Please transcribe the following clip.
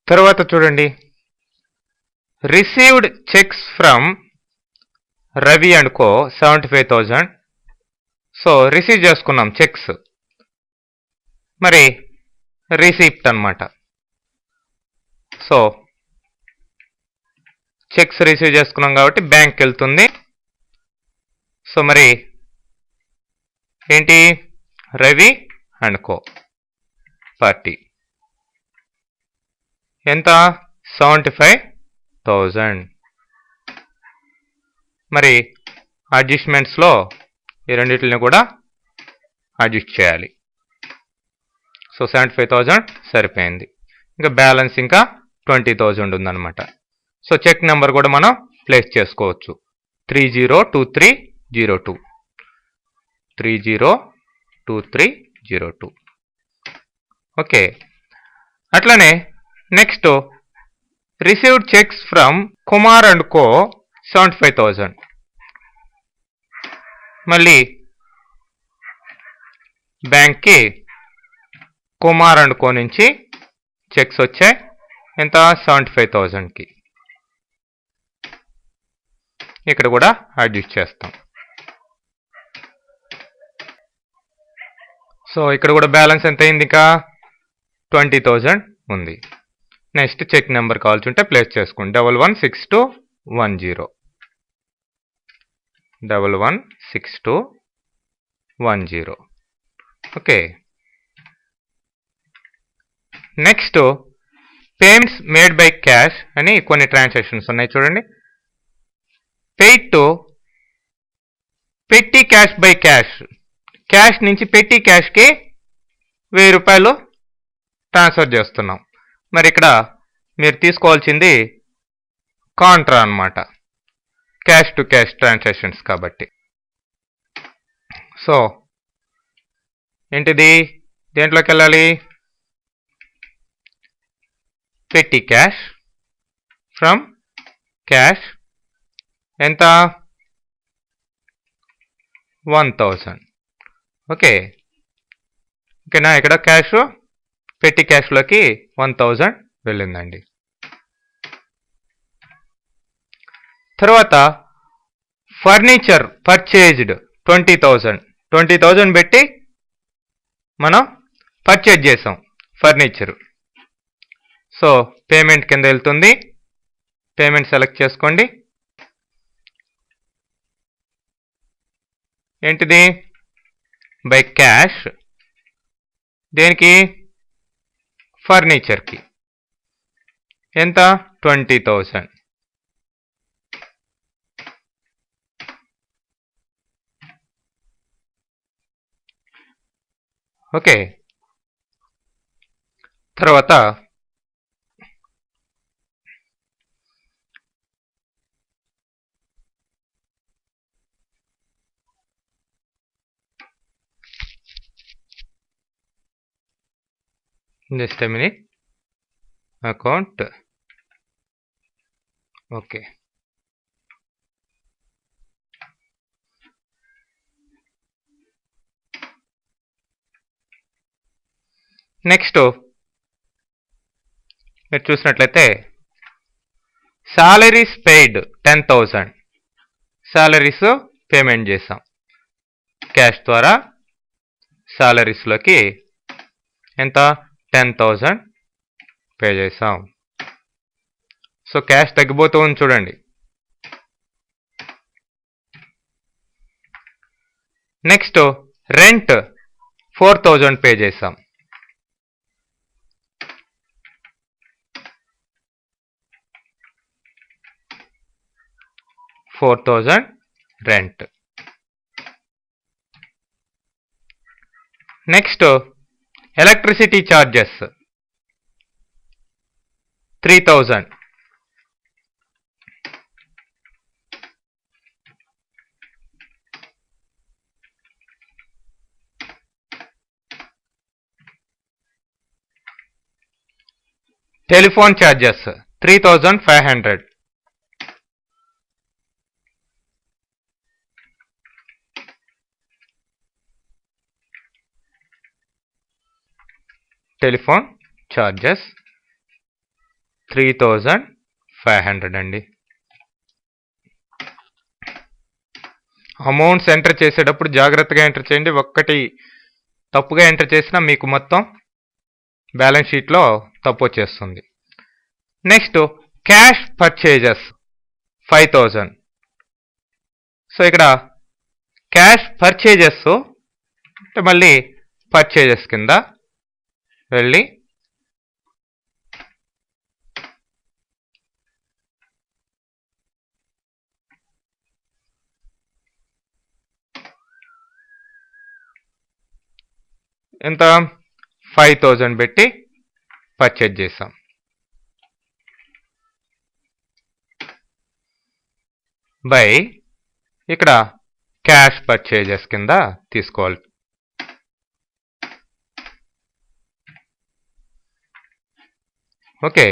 తర్వాత చూడండి, received checks from Ravi and co 75,000. So receive చేసుకున్నాం చెక్స్, మరి రిసిప్ట్ అన్నమాట. సో చెక్స్ రిసీవ్ చేసుకున్నాం కాబట్టి బ్యాంక్కి వెళ్తుంది. సో మరి ఏంటి, రవి అండ్ కో పార్టీ ఎంత, 75,000. మరి అడ్జస్ట్మెంట్స్లో ఈ రెండింటిని కూడా అడ్జస్ట్ చేయాలి. సో 75,000 సరిపోయింది. ఇంకా బ్యాలెన్స్ ఇంకా 20,000 ఉందన్నమాట. సో చెక్ నెంబర్ కూడా మనం ప్లేస్ చేసుకోవచ్చు, 302302, 302302. ఓకే. అట్లనే next, received checks from Kumar and co 75,000. మళ్ళీ బ్యాంక్కి కుమార్ అండ్ కో నుంచి చెక్స్ వచ్చాయి, ఎంత, 75,000కి. ఇక్కడ కూడా అడ్జస్ట్ చేస్తాం. సో ఇక్కడ కూడా బ్యాలెన్స్ ఎంత అయింది, ఇంకా 20,000 ఉంది. నెక్స్ట్ చెక్ నెంబర్ కావాల్సి ఉంటే ప్లేస్ చేసుకోండి, 116210, 116210. Okay. Next, payments made by cash అని కొన్ని ట్రాన్సాక్షన్స్ ఉన్నాయి చూడండి. పెయిడ్ టు పెట్టి క్యాష్ బై క్యాష్, క్యాష్ నుంచి పెట్టి క్యాష్కి 1000 రూపాయలు ట్రాన్స్ఫర్ చేస్తున్నాం. మరి ఇక్కడ మీరు తీసుకోవాల్సింది కాంట్రా అన్నమాట, క్యాష్ టు క్యాష్ ట్రాన్సాక్షన్స్ కాబట్టి. సో ఏంటిది, దేంట్లోకి వెళ్ళాలి, పెట్టి క్యాష్ ఫ్రమ్ క్యాష్ ఎంత, 1000. ఓకే. ఓకేనా, ఇక్కడ క్యాష్ పెట్టి క్యాష్లోకి 1000 వెళ్ళిందండి. తర్వాత ఫర్నిచర్ పర్చేజ్డ్ 20,000, 20,000 పెట్టి మనం పర్చేజ్ చేసాం ఫర్నిచర్. సో పేమెంట్ కింద వెళ్తుంది, పేమెంట్ సెలెక్ట్ చేసుకోండి. ఏంటిది, బై క్యాష్, దేనికి, ఫర్నిచర్కి ఎంత, 20,000. ఓకే. తర్వాత just a minute, account. Okay. Next మీరు చూసినట్లయితే సాలరీస్ పెయిడ్ 10,000, సాలరీస్ పేమెంట్ చేసాం క్యాష్ ద్వారా. సాలరీస్లోకి ఎంత, 10,000 పే చేసాం. సో క్యాష్ తగ్గిపోతూ ఉంది చూడండి. నెక్స్ట్ రెంట్ 4,000 పే చేసాం. Rent. Next electricity charges 3,000. Telephone charges 3,500. Telephone charges. 3500 అండి. అమౌంట్స్ ఎంటర్ చేసేటప్పుడు జాగ్రత్తగా ఎంటర్ చేయండి. ఒక్కటి తప్పుగా ఎంటర్ చేసినా మీకు మొత్తం బ్యాలెన్స్ షీట్లో తప్పు వచ్చేస్తుంది. Next cash purchases 5000. సో ఇక్కడ క్యాష్ పర్చేజెస్ అంటే మళ్ళీ పర్చేజెస్ కింద వెళ్ళి ఎంత 5000 పెట్టి పర్చేజ్ చేసాం. బై ఇక్కడ క్యాష్ పర్చేజెస్ కింద తీసుకోవాలి. ఓకే.